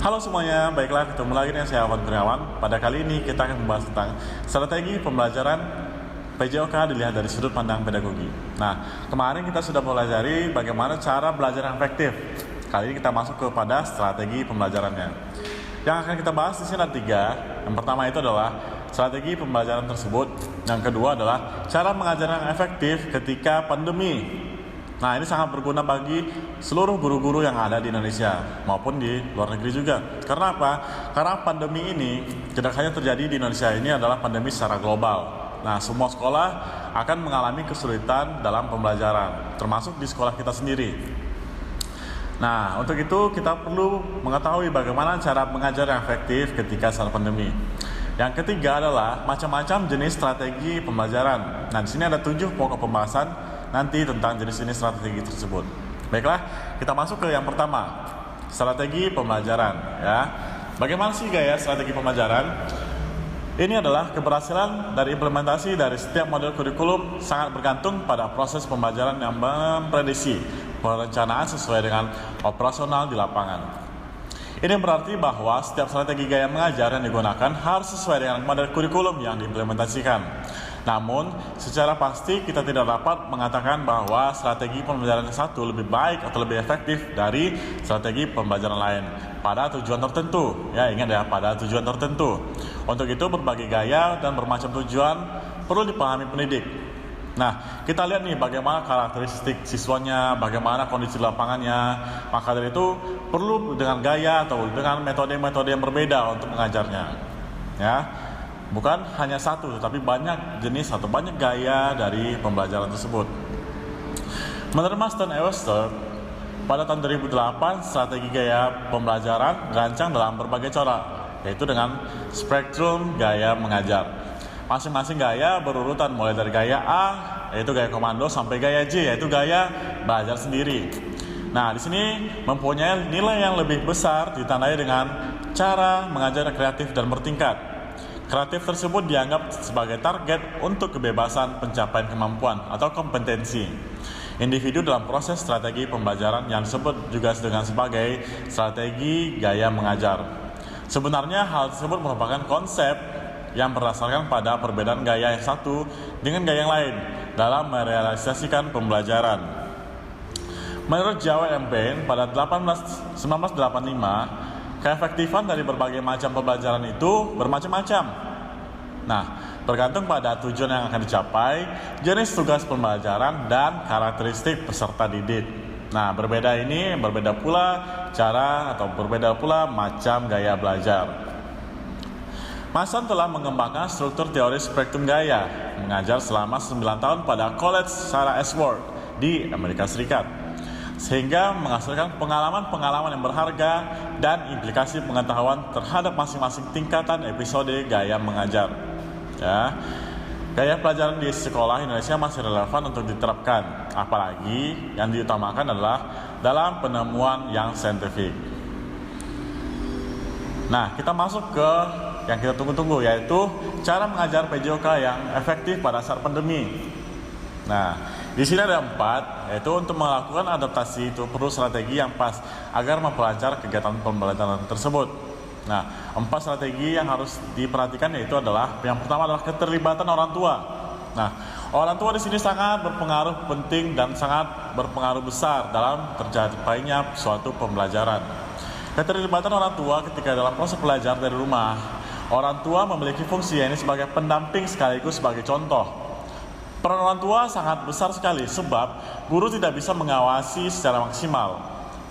Halo semuanya, baiklah ketemu lagi dengan saya Awan Kurniawan. Pada kali ini kita akan membahas tentang strategi pembelajaran PJOK dilihat dari sudut pandang pedagogi. Nah, kemarin kita sudah mempelajari bagaimana cara belajar yang efektif. Kali ini kita masuk kepada strategi pembelajarannya. Yang akan kita bahas di sini ada 3. Yang pertama itu adalah strategi pembelajaran tersebut. Yang kedua adalah cara mengajar yang efektif ketika pandemi. Nah, ini sangat berguna bagi seluruh guru-guru yang ada di Indonesia maupun di luar negeri juga. Karena apa? Karena pandemi ini tidak hanya terjadi di Indonesia, ini adalah pandemi secara global. Nah, semua sekolah akan mengalami kesulitan dalam pembelajaran, termasuk di sekolah kita sendiri. Nah, untuk itu kita perlu mengetahui bagaimana cara mengajar yang efektif ketika saat pandemi. Yang ketiga adalah macam-macam jenis strategi pembelajaran. Nah, di sini ada 7 pokok pembahasan nanti tentang jenis-jenis strategi tersebut. Baiklah, kita masuk ke yang pertama, strategi pembelajaran. Ya, bagaimana sih gaya strategi pembelajaran? Ini adalah keberhasilan dari implementasi dari setiap model kurikulum sangat bergantung pada proses pembelajaran yang memprediksi perencanaan sesuai dengan operasional di lapangan. Ini berarti bahwa setiap strategi gaya mengajar yang digunakan harus sesuai dengan model kurikulum yang diimplementasikan. Namun, secara pasti kita tidak dapat mengatakan bahwa strategi pembelajaran yang satu lebih baik atau lebih efektif dari strategi pembelajaran lain pada tujuan tertentu. Ya, ingat ya, pada tujuan tertentu. Untuk itu, berbagai gaya dan bermacam tujuan perlu dipahami pendidik. Nah, kita lihat nih bagaimana karakteristik siswanya, bagaimana kondisi lapangannya. Maka dari itu, perlu dengan gaya atau dengan metode-metode yang berbeda untuk mengajarnya. Ya. Bukan hanya satu, tetapi banyak jenis atau banyak gaya dari pembelajaran tersebut. Menurut Marston & Webster, pada tahun 2008, strategi gaya pembelajaran dirancang dalam berbagai cara, yaitu dengan spektrum gaya mengajar. Masing-masing gaya berurutan mulai dari gaya A, yaitu gaya komando, sampai gaya J, yaitu gaya belajar sendiri. Nah, di sini mempunyai nilai yang lebih besar ditandai dengan cara mengajar kreatif dan bertingkat. Kreatif tersebut dianggap sebagai target untuk kebebasan pencapaian kemampuan atau kompetensi individu dalam proses strategi pembelajaran yang disebut juga dengan sebagai strategi gaya mengajar. Sebenarnya hal tersebut merupakan konsep yang berdasarkan pada perbedaan gaya yang satu dengan gaya yang lain dalam merealisasikan pembelajaran. Menurut Jowett and Bain pada 1985, keefektifan dari berbagai macam pembelajaran itu bermacam-macam. Nah, bergantung pada tujuan yang akan dicapai, jenis tugas pembelajaran, dan karakteristik peserta didik. Nah, berbeda pula cara atau berbeda pula macam gaya belajar. Mason telah mengembangkan struktur teori spektrum gaya mengajar selama 9 tahun pada College Sarah S. Ward di Amerika Serikat, sehingga menghasilkan pengalaman-pengalaman yang berharga dan implikasi pengetahuan terhadap masing-masing tingkatan episode gaya mengajar. Ya, gaya pelajaran di sekolah Indonesia masih relevan untuk diterapkan, apalagi yang diutamakan adalah dalam penemuan yang saintifik. Nah, kita masuk ke yang kita tunggu-tunggu, yaitu cara mengajar PJOK yang efektif pada saat pandemi. Nah, di sini ada 4, yaitu untuk melakukan adaptasi itu perlu strategi yang pas agar memperlancar kegiatan pembelajaran tersebut. Nah, 4 strategi yang harus diperhatikan yaitu adalah yang pertama adalah keterlibatan orang tua. Nah, orang tua di sini sangat berpengaruh penting dan sangat berpengaruh besar dalam tercapainya suatu pembelajaran. Keterlibatan orang tua ketika dalam proses belajar dari rumah, orang tua memiliki fungsi ini sebagai pendamping sekaligus sebagai contoh. Peran orang tua sangat besar sekali sebab guru tidak bisa mengawasi secara maksimal.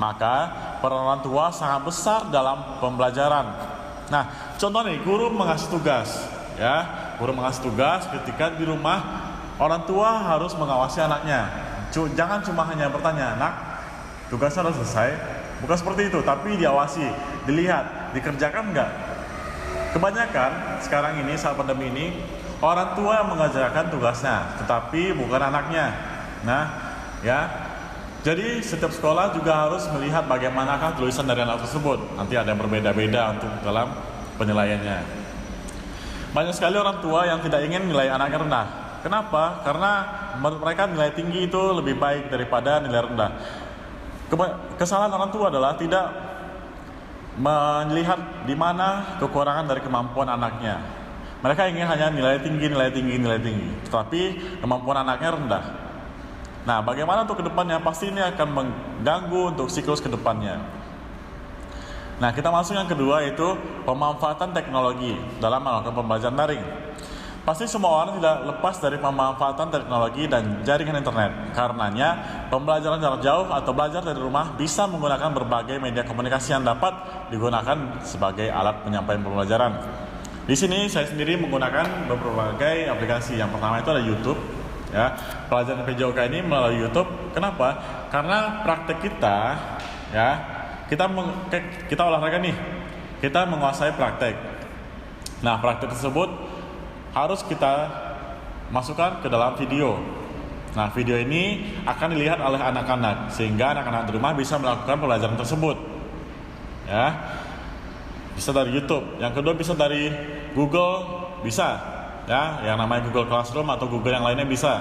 Maka peran orang tua sangat besar dalam pembelajaran. Nah, contoh nih, guru mengasih tugas, ya. Guru mengasih tugas ketika di rumah orang tua harus mengawasi anaknya. Jangan cuma hanya bertanya, "Nak, tugasnya sudah selesai?" Bukan seperti itu, tapi diawasi, dilihat, dikerjakan enggak. Kebanyakan sekarang ini saat pandemi ini orang tua yang mengerjakan tugasnya, tetapi bukan anaknya. Nah, ya. Jadi setiap sekolah juga harus melihat bagaimanakah tulisan dari anak tersebut. Nanti ada yang berbeda-beda untuk dalam penilaiannya. Banyak sekali orang tua yang tidak ingin nilai anaknya rendah. Kenapa? Karena menurut mereka nilai tinggi itu lebih baik daripada nilai rendah. Kesalahan orang tua adalah tidak melihat di mana kekurangan dari kemampuan anaknya. Mereka ingin hanya nilai tinggi, tetapi kemampuan anaknya rendah. Nah, bagaimana untuk kedepannya? Pasti ini akan mengganggu untuk siklus kedepannya. Nah, kita masuk yang kedua, yaitu pemanfaatan teknologi dalam melakukan pembelajaran daring. Pasti semua orang tidak lepas dari pemanfaatan teknologi dan jaringan internet. Karenanya, pembelajaran jarak jauh atau belajar dari rumah bisa menggunakan berbagai media komunikasi yang dapat digunakan sebagai alat penyampaian pembelajaran. Di sini saya sendiri menggunakan berbagai aplikasi. Yang pertama itu ada YouTube. Ya, pelajaran PJOK ini melalui YouTube. Kenapa? Karena praktek kita, ya, kita olahraga nih, kita menguasai praktek. Nah, praktek tersebut harus kita masukkan ke dalam video. Nah, video ini akan dilihat oleh anak-anak sehingga anak-anak di rumah bisa melakukan pembelajaran tersebut. Ya, bisa dari YouTube. Yang kedua bisa dari Google, bisa. Ya, yang namanya Google Classroom atau Google yang lainnya bisa.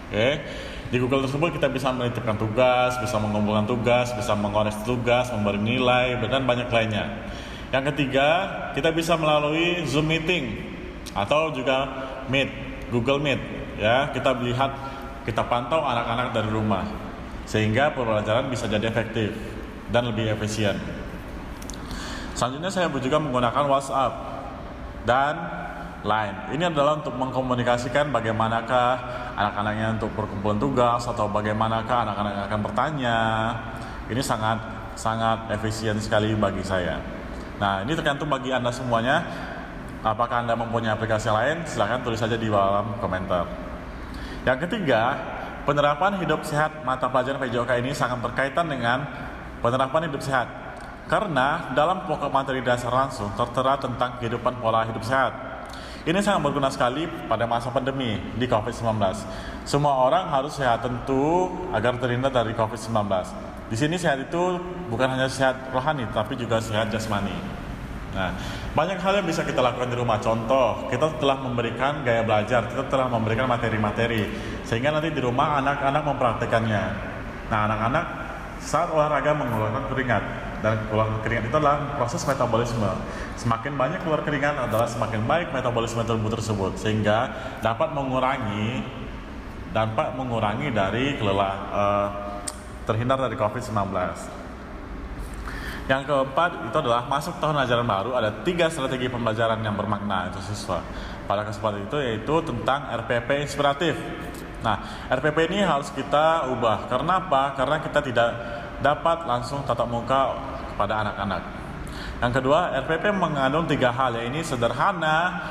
Oke. Di Google tersebut kita bisa menitipkan tugas, bisa mengumpulkan tugas, bisa mengoreksi tugas, memberi nilai, dan banyak lainnya. Yang ketiga, kita bisa melalui Zoom Meeting atau juga Meet, Google Meet. Ya, kita lihat, kita pantau anak-anak dari rumah sehingga pembelajaran bisa jadi efektif dan lebih efisien. Selanjutnya saya juga menggunakan WhatsApp dan Line. Ini adalah untuk mengkomunikasikan bagaimanakah anak-anaknya untuk perkumpulan tugas atau bagaimanakah anak-anak akan bertanya. Ini sangat efisien sekali bagi saya. Nah, ini tergantung bagi Anda semuanya. Apakah Anda mempunyai aplikasi lain? Silahkan tulis saja di dalam komentar. Yang ketiga, penerapan hidup sehat mata pelajaran PJOK ini sangat berkaitan dengan penerapan hidup sehat. Karena dalam pokok materi dasar langsung tertera tentang kehidupan pola hidup sehat. Ini sangat berguna sekali pada masa pandemi di COVID-19. Semua orang harus sehat tentu agar terhindar dari COVID-19. Di sini sehat itu bukan hanya sehat rohani, tapi juga sehat jasmani. Nah, banyak hal yang bisa kita lakukan di rumah. Contoh, kita telah memberikan gaya belajar, kita telah memberikan materi-materi, sehingga nanti di rumah anak-anak mempraktekannya. Nah, anak-anak saat olahraga mengeluarkan keringat, dan keluar keringat itu adalah proses metabolisme. Semakin banyak keluar keringat adalah semakin baik metabolisme tubuh tersebut, sehingga dapat mengurangi dari terhindar dari COVID-19. Yang keempat itu adalah masuk tahun ajaran baru, ada 3 strategi pembelajaran yang bermakna untuk siswa. Pada kesempatan itu yaitu tentang RPP inspiratif. Nah, RPP ini harus kita ubah. Karena apa? Karena kita tidak dapat langsung tatap muka kepada anak-anak. Yang kedua, RPP mengandung 3 hal, yaitu sederhana,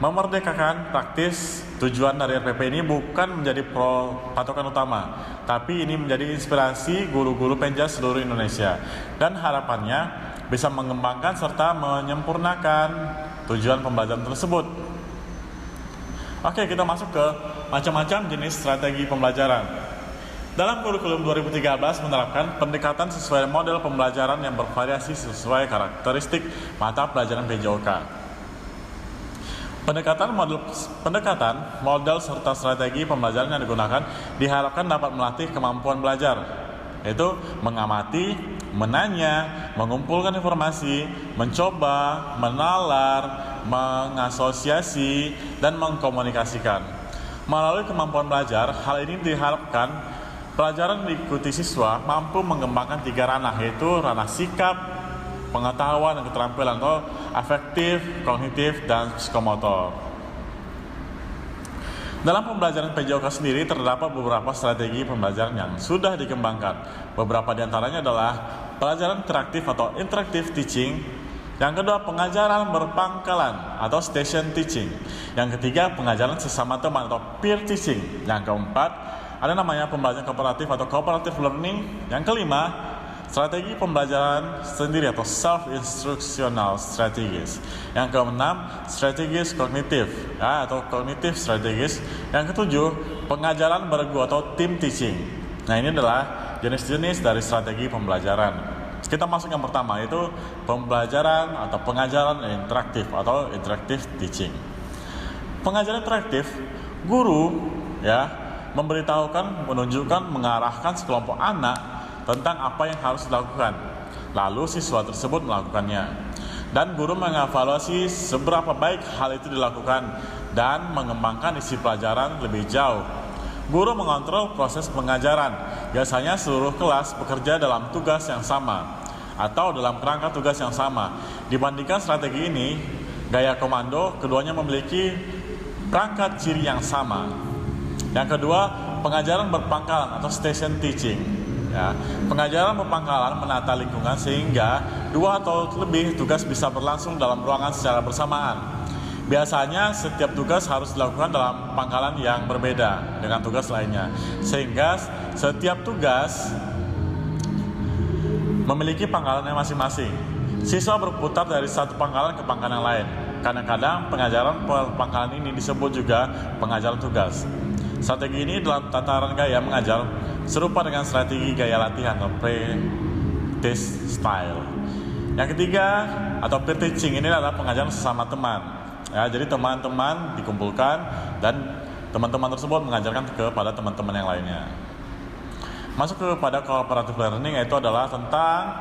memerdekakan, praktis. Tujuan dari RPP ini bukan menjadi patokan utama, tapi ini menjadi inspirasi guru-guru penja seluruh Indonesia, dan harapannya bisa mengembangkan serta menyempurnakan tujuan pembelajaran tersebut. Oke, kita masuk ke macam-macam jenis strategi pembelajaran. Dalam kurikulum 2013 menerapkan pendekatan sesuai model pembelajaran yang bervariasi sesuai karakteristik mata pelajaran PJOK. Pendekatan model serta strategi pembelajaran yang digunakan diharapkan dapat melatih kemampuan belajar, yaitu mengamati, menanya, mengumpulkan informasi, mencoba, menalar, mengasosiasi, dan mengkomunikasikan. Melalui kemampuan belajar, hal ini diharapkan pelajaran diikuti siswa mampu mengembangkan 3 ranah, yaitu ranah sikap, pengetahuan dan keterampilan atau afektif, kognitif, dan psikomotor. Dalam pembelajaran PJOK sendiri terdapat beberapa strategi pembelajaran yang sudah dikembangkan. Beberapa di antaranya adalah pelajaran interaktif atau interactive teaching. Yang kedua, pengajaran berpangkalan atau station teaching. Yang ketiga, pengajaran sesama teman atau peer teaching. Yang keempat, ada namanya pembelajaran kooperatif atau cooperative learning. Yang kelima, strategi pembelajaran sendiri atau self-instructional strategies. Yang keenam, strategis kognitif atau cognitive strategies. Yang ketujuh, pengajaran bergu atau team teaching. Nah, ini adalah jenis-jenis dari strategi pembelajaran. Kita masuk yang pertama, yaitu pembelajaran atau pengajaran interaktif atau interactive teaching. Pengajaran interaktif, guru memberitahukan, menunjukkan, mengarahkan sekelompok anak tentang apa yang harus dilakukan. lalu siswa tersebut melakukannya. Dan guru mengevaluasi seberapa baik hal itu dilakukan dan mengembangkan isi pelajaran lebih jauh. Guru mengontrol proses pengajaran. Biasanya seluruh kelas bekerja dalam tugas yang sama atau dalam kerangka tugas yang sama. Dibandingkan strategi ini, gaya komando, keduanya memiliki perangkat ciri yang sama. Yang kedua, pengajaran berpangkalan atau station teaching. Ya, pengajaran berpangkalan menata lingkungan sehingga 2 atau lebih tugas bisa berlangsung dalam ruangan secara bersamaan. Biasanya setiap tugas harus dilakukan dalam pangkalan yang berbeda dengan tugas lainnya, sehingga setiap tugas memiliki pangkalannya masing-masing. Siswa berputar dari satu pangkalan ke pangkalan yang lain. Kadang-kadang pengajaran pangkalan ini disebut juga pengajaran tugas. Strategi ini dalam tataran gaya mengajar serupa dengan strategi gaya latihan atau practice style. Yang ketiga atau peer teaching ini adalah pengajaran sesama teman. Ya, jadi teman-teman dikumpulkan dan teman-teman tersebut mengajarkan kepada teman-teman yang lainnya. Masuk kepada cooperative learning, yaitu adalah tentang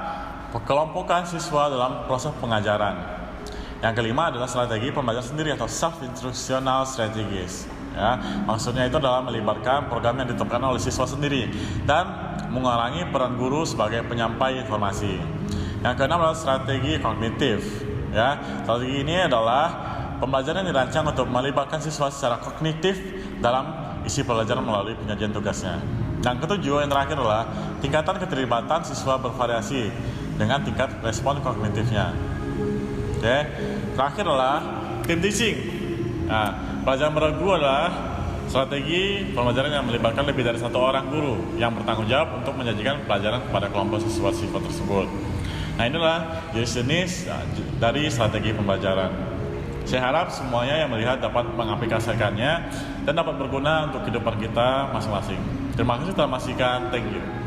kelompokan siswa dalam proses pengajaran. Yang kelima adalah strategi pembelajaran sendiri atau self-instructional strategies. Ya, maksudnya itu adalah melibatkan program yang diterapkan oleh siswa sendiri dan mengurangi peran guru sebagai penyampai informasi. Yang keenam adalah strategi kognitif. Ya, strategi ini adalah pembelajaran yang dirancang untuk melibatkan siswa secara kognitif dalam isi pelajaran melalui penyajian tugasnya. Yang ketujuh, yang terakhir adalah tingkatan keterlibatan siswa bervariasi dengan tingkat respon kognitifnya. Oke, terakhir adalah team teaching. Nah, pelajaran beragu adalah strategi pembelajaran yang melibatkan lebih dari satu orang guru yang bertanggung jawab untuk menyajikan pelajaran kepada kelompok siswa-siswa tersebut. Nah, inilah jenis-jenis dari strategi pembelajaran. Saya harap semuanya yang melihat dapat mengaplikasikannya dan dapat berguna untuk kehidupan kita masing-masing. Terima kasih telah menyaksikan. Thank you.